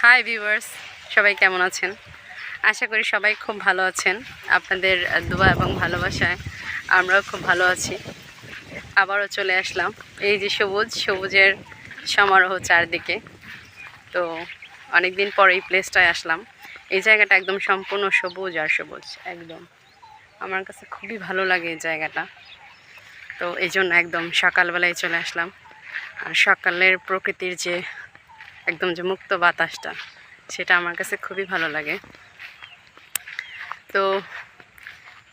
Hi viewers, সবাই কেমন আছেন? আশা করি সবাই খুব ভালো আছেন। আপনাদের দোয়া এবং ভালোবাসায় আমরাও খুব ভালো আছি। আবারও চলে আসলাম এই যে সবুজের সমারোহ চারদিকে। তো অনেক দিন পর এই প্লেসটায় আসলাম। এই জায়গাটা একদম সম্পূর্ণ সবুজ আর সবুজ, একদম আমার কাছে খুবই ভালো লাগে এই জায়গাটা। তো এই জন্য একদম সকালবেলায় চলে আসলাম। আর সকালের প্রকৃতির যে একদম যে মুক্ত বাতাসটা, সেটা আমার কাছে খুবই ভালো লাগে। তো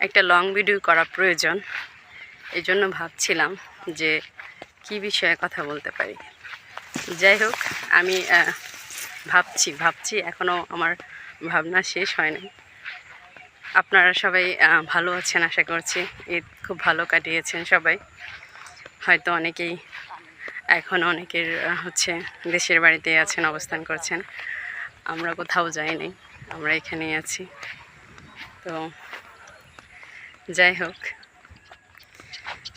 একটা লং ভিডিও করা প্রয়োজন, এই জন্য ভাবছিলাম যে কি বিষয়ে কথা বলতে পারি। যাই হোক, আমি ভাবছি এখনও আমার ভাবনা শেষ হয়নি। আপনারা সবাই ভালো আছেন আশা করছি। ঈদ খুব ভালো কাটিয়েছেন সবাই। হয়তো অনেকেই অনেকের দেশের বাড়িতে আছেন, অবস্থান করছেন। আমরা কোথাও যাইনি, আমরা এখানেই আছি। তো যাই হোক,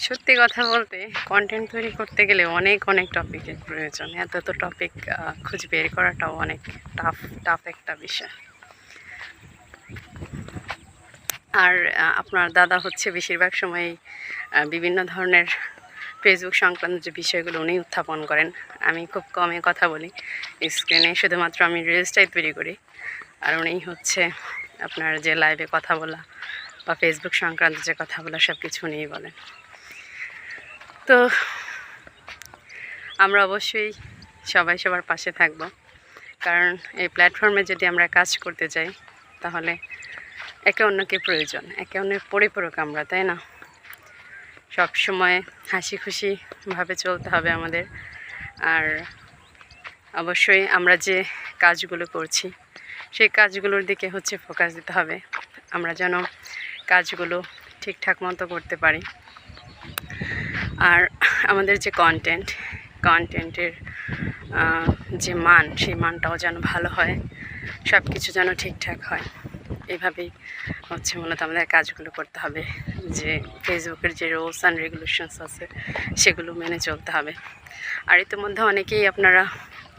সত্যি কথা বলতে কন্টেন্ট তৈরি করতে গেলে অনেক টপিকের প্রয়োজন। এত টপিক খুঁজে বের করাটাও অনেক টাফ একটা বিষয়। আর আপনার দাদা বেশিরভাগ সময়ই বিভিন্ন ধরনের ফেসবুক সংক্রান্ত যে বিষয়গুলো উনি উত্থাপন করেন। আমি খুব কমে কথা বলি স্ক্রিনে, শুধুমাত্র আমি রিলসটাই তৈরি করি। আর উনি আপনার যে লাইভে কথা বলা বা ফেসবুক সংক্রান্ত যে কথা বলা, সব কিছু নিয়েই বলেন। তো আমরা অবশ্যই সবাই সবার পাশে থাকব, কারণ এই প্ল্যাটফর্মে যদি আমরা কাজ করতে যাই তাহলে একে অন্যকে প্রয়োজন, একে অন্যের পরিপূরক আমরা, তাই না? সব সময় হাসি খুশিভাবে চলতে হবে আমাদের। আর অবশ্যই আমরা যে কাজগুলো করছি সেই কাজগুলোর দিকে ফোকাস দিতে হবে, আমরা যেন কাজগুলো ঠিকঠাক মতো করতে পারি। আর আমাদের যে কন্টেন্টের যে মান, সেই মানটাও যেন ভালো হয়, সব কিছু যেন ঠিকঠাক হয়। এইভাবেই মূলত আমাদের কাজগুলো করতে হবে। যে ফেসবুকের যে রুলস অ্যান্ড রেগুলেশনস আছে সেগুলো মেনে চলতে হবে। আর ইতিমধ্যে অনেকেই আপনারা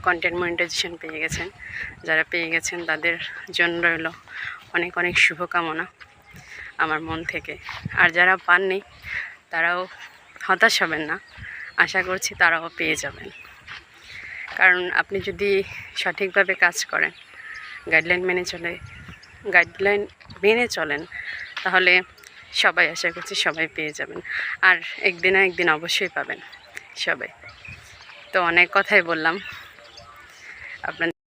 কন্টেন্ট মনিটাইজেশন পেয়ে গেছেন। যারা পেয়ে গেছেন তাদের জন্য রইল অনেক শুভকামনা আমার মন থেকে। আর যারা পাননি তারাও হতাশ হবেন না, আশা করছি তারাও পেয়ে যাবেন। কারণ আপনি যদি সঠিকভাবে কাজ করেন, গাইডলাইন মেনে চলেন, তাহলে সবাই, আশা করছি সবাই পেয়ে যাবেন। আর একদিন না একদিন অবশ্যই পাবেন সবাই। তো অনেক কথাই বললাম, আপনাদের